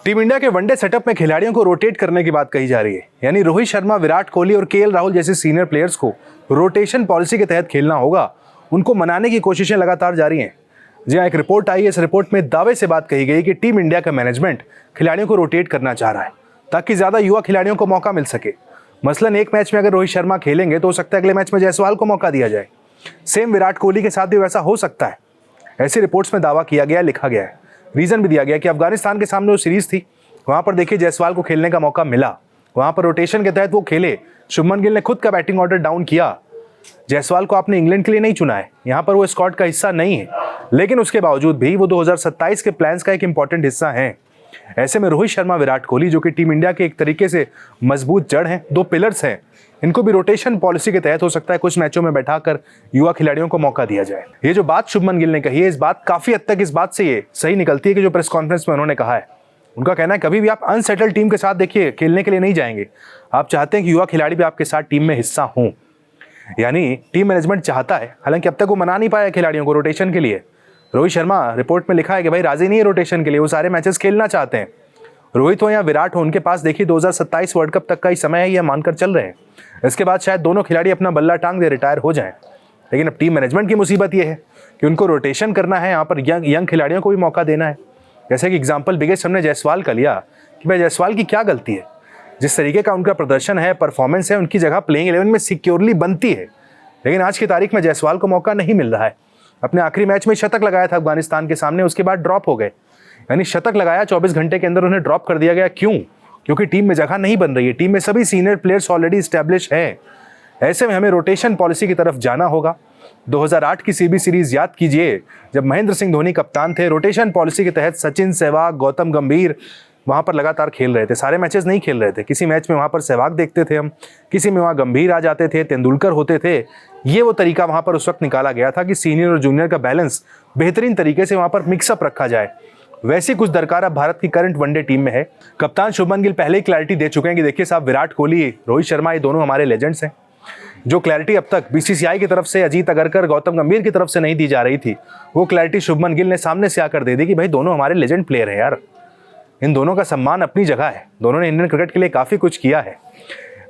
Team India के one day setup में खिलाड़ियों को रोटेट करने की बात कही जा रही है। यानी रोहित शर्मा, विराट कोहली और केएल राहुल जैसे सीनियर प्लेयर्स को रोटेशन पॉलिसी के तहत खेलना होगा। उनको मनाने की कोशिशें लगातार जारी हैं। जी हाँ, एक रिपोर्ट आई है। इस रिपोर्ट में दावे से बात कही गई कि टीम इंडिया का मैनेजमेंट खिलाड़ियों को रोटेट करना चाह रहा है ताकि ज्यादा युवा खिलाड़ियों को मौका मिल सके। मसलन एक मैच में अगर रोहित शर्मा खेलेंगे तो हो सकता है अगले मैच में जायसवाल को मौका दिया जाए। सेम विराट कोहली के साथ भी वैसा हो सकता है। ऐसी रिपोर्ट्स में दावा किया गया, लिखा गया है। रीजन भी दिया गया कि अफगानिस्तान के सामने जो सीरीज थी वहां पर देखिए जायसवाल को खेलने का मौका मिला। वहां पर रोटेशन के तहत वो खेले। शुभमन गिल ने खुद का बैटिंग ऑर्डर डाउन किया। जायसवाल को आपने इंग्लैंड के लिए नहीं चुना है, यहाँ पर वो स्क्वाड का हिस्सा नहीं है, लेकिन उसके बावजूद भी वो 2027 के प्लान्स का एक इंपॉर्टेंट हिस्सा है। ऐसे में रोहित शर्मा, विराट कोहली जो कि टीम इंडिया के एक तरीके से मजबूत जड़ हैं, दो पिलर्स हैं, इनको भी रोटेशन पॉलिसी के तहत हो सकता है कुछ मैचों में बैठाकर युवा खिलाड़ियों को मौका दिया जाए। ये जो बात शुभमन गिल ने कही है, इस बात काफी हद तक इस बात से ये सही निकलती है कि जो प्रेस कॉन्फ्रेंस में उन्होंने कहा है, उनका कहना है कभी भी आप अनसेटल्ड टीम के साथ देखिए खेलने के लिए नहीं जाएंगे। आप चाहते हैं कि युवा खिलाड़ी भी आपके साथ टीम में हिस्सा हों। यानी टीम मैनेजमेंट चाहता है, हालांकि अब तक वो मना नहीं पाया खिलाड़ियों को रोटेशन के लिए। रोहित शर्मा रिपोर्ट में लिखा है कि भाई राजी नहीं है रोटेशन के लिए, वो सारे मैचेस खेलना चाहते हैं। रोहित हो या विराट हो, उनके पास देखिए 2027 वर्ल्ड कप तक का ही समय है, यह मानकर चल रहे हैं। इसके बाद शायद दोनों खिलाड़ी अपना बल्ला टांग दे रिटायर हो जाएं। लेकिन अब टीम मैनेजमेंट की मुसीबत यह है कि उनको रोटेशन करना है, यहाँ पर यंग खिलाड़ियों को भी मौका देना है। जैसे कि एग्जाम्पल बिगेस्ट हमने जायसवाल का लिया कि भाई जायसवाल की क्या गलती है। जिस तरीके का उनका प्रदर्शन है, परफॉर्मेंस है, उनकी जगह प्लेइंग 11 में सिक्योरली बनती है। लेकिन आज की तारीख में जायसवाल को मौका नहीं मिल रहा है। अपने आखिरी मैच में शतक लगाया था अफगानिस्तान के सामने, उसके बाद ड्रॉप हो गए। यानी शतक लगाया, 24 घंटे के अंदर उन्हें ड्रॉप कर दिया गया। क्यों? क्योंकि टीम में जगह नहीं बन रही है। टीम में सभी सीनियर प्लेयर्स ऑलरेडी स्टैब्लिश हैं। ऐसे में हमें रोटेशन पॉलिसी की तरफ जाना होगा। 2008 की सीबी सीरीज याद कीजिए, जब महेंद्र सिंह धोनी कप्तान थे। रोटेशन पॉलिसी के तहत सचिन, सहवाग, गौतम गंभीर वहां पर लगातार खेल रहे थे। सारे मैचेस नहीं खेल रहे थे। किसी मैच में वहां पर सहवाग देखते थे हम, किसी में वहां गंभीर आ जाते थे, तेंदुलकर होते थे। ये वो तरीका वहां पर उस वक्त निकाला गया था कि सीनियर और जूनियर का बैलेंस बेहतरीन तरीके से वहां पर मिक्सअप रखा जाए। वैसी कुछ दरकार अब भारत की करंट वनडे टीम में है। कप्तान शुभमन गिल पहले ही क्लैरिटी दे चुके हैं कि देखिए साहब, विराट कोहली, रोहित शर्मा, ये दोनों हमारे लेजेंड्स हैं। जो क्लैरिटी अब तक बीसीसीआई की तरफ से, अजीत अगरकर, गौतम गंभीर की तरफ से नहीं दी जा रही थी, वो क्लैरिटी शुभमन गिल ने सामने से आकर दे दी कि भाई दोनों हमारे लेजेंड प्लेयर हैं यार। इन दोनों का सम्मान अपनी जगह है। दोनों ने इंडियन क्रिकेट के लिए काफी कुछ किया है।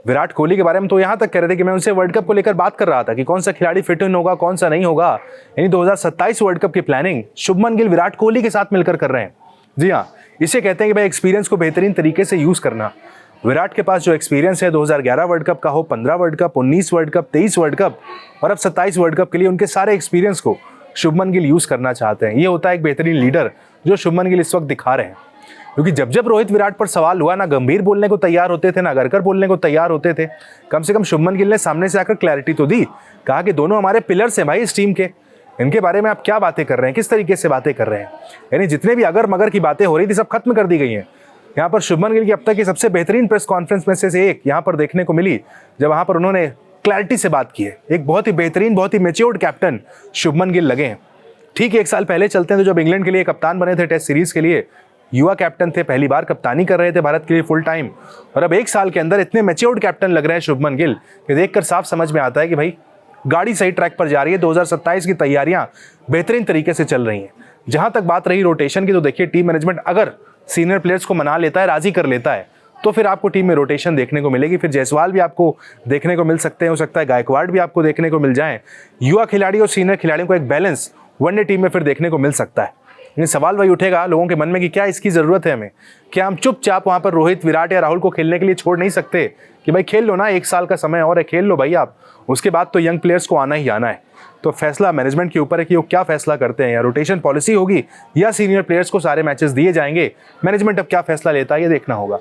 विराट कोहली के बारे में तो यहां तक कह रहे थे कि मैं उनसे वर्ल्ड कप को लेकर बात कर रहा था कि कौन सा खिलाड़ी फिट इन होगा, कौन सा नहीं होगा। यानी 2027 वर्ल्ड कप की प्लानिंग शुभमन गिल विराट कोहली के साथ मिलकर कर रहे हैं। जी हाँ, इसे कहते हैं कि भाई एक्सपीरियंस को बेहतरीन तरीके से यूज करना। विराट के पास जो एक्सपीरियंस है 2011 वर्ल्ड कप का हो, 15 world cup, 19 world cup, 23 world cup और अब 27 वर्ल्ड कप के लिए, उनके सारे एक्सपीरियंस को शुभमन गिल यूज करना चाहते हैं। ये होता है एक बेहतरीन लीडर जो शुभमन गिल इस वक्त दिखा रहे हैं। क्योंकि जब जब रोहित विराट पर सवाल हुआ, ना गंभीर बोलने को तैयार होते थे, ना अगरकर बोलने को तैयार होते थे। कम से कम शुभमन गिल ने सामने से आकर क्लैरिटी तो दी, कहा कि दोनों हमारे पिलर्स हैं भाई इस टीम के। इनके बारे में आप क्या बातें कर रहे हैं, किस तरीके से बातें कर रहे हैं। यानी जितने भी अगर मगर की बातें हो रही थी सब खत्म कर दी गई हैं। यहाँ पर शुभमन गिल की अब तक की सबसे बेहतरीन प्रेस कॉन्फ्रेंस में से एक यहाँ पर देखने को मिली, जब वहाँ पर उन्होंने क्लैरिटी से बात की है। एक बहुत ही बेहतरीन, बहुत ही मैच्योर्ड कैप्टन शुभमन गिल लगे हैं। ठीक 1 साल पहले चलते हैं तो जब इंग्लैंड के लिए कप्तान बने थे टेस्ट सीरीज के लिए, युवा कैप्टन थे, पहली बार कप्तानी कर रहे थे भारत के लिए फुल टाइम। और अब 1 साल के अंदर इतने मैच्योर्ड कैप्टन लग रहे हैं शुभमन गिल कि देखकर साफ समझ में आता है कि भाई गाड़ी सही ट्रैक पर जा रही है। 2027 की तैयारियां बेहतरीन तरीके से चल रही हैं। जहां तक बात रही रोटेशन की, तो देखिए टीम मैनेजमेंट अगर सीनियर प्लेयर्स को मना लेता है, राजी कर लेता है, तो फिर आपको टीम में रोटेशन देखने को मिलेगी। फिर जायसवाल भी आपको देखने को मिल सकते हैं, हो सकता है गायकवाड़ भी आपको देखने को मिल जाएं। युवा खिलाड़ी और सीनियर खिलाड़ियों को एक बैलेंस वनडे टीम में फिर देखने को मिल सकता है। लेकिन सवाल वही उठेगा लोगों के मन में कि क्या इसकी जरूरत है हमें? क्या हम चुपचाप वहां पर रोहित, विराट या राहुल को खेलने के लिए छोड़ नहीं सकते कि भाई खेल लो ना, 1 साल का समय और है, खेल लो भाई आप। उसके बाद तो यंग प्लेयर्स को आना ही आना है। तो फैसला मैनेजमेंट के ऊपर है कि वो क्या फैसला करते हैं। या रोटेशन पॉलिसी होगी या सीनियर प्लेयर्स को सारे मैचेस दिए जाएंगे। मैनेजमेंट अब क्या फैसला लेता है ये देखना होगा।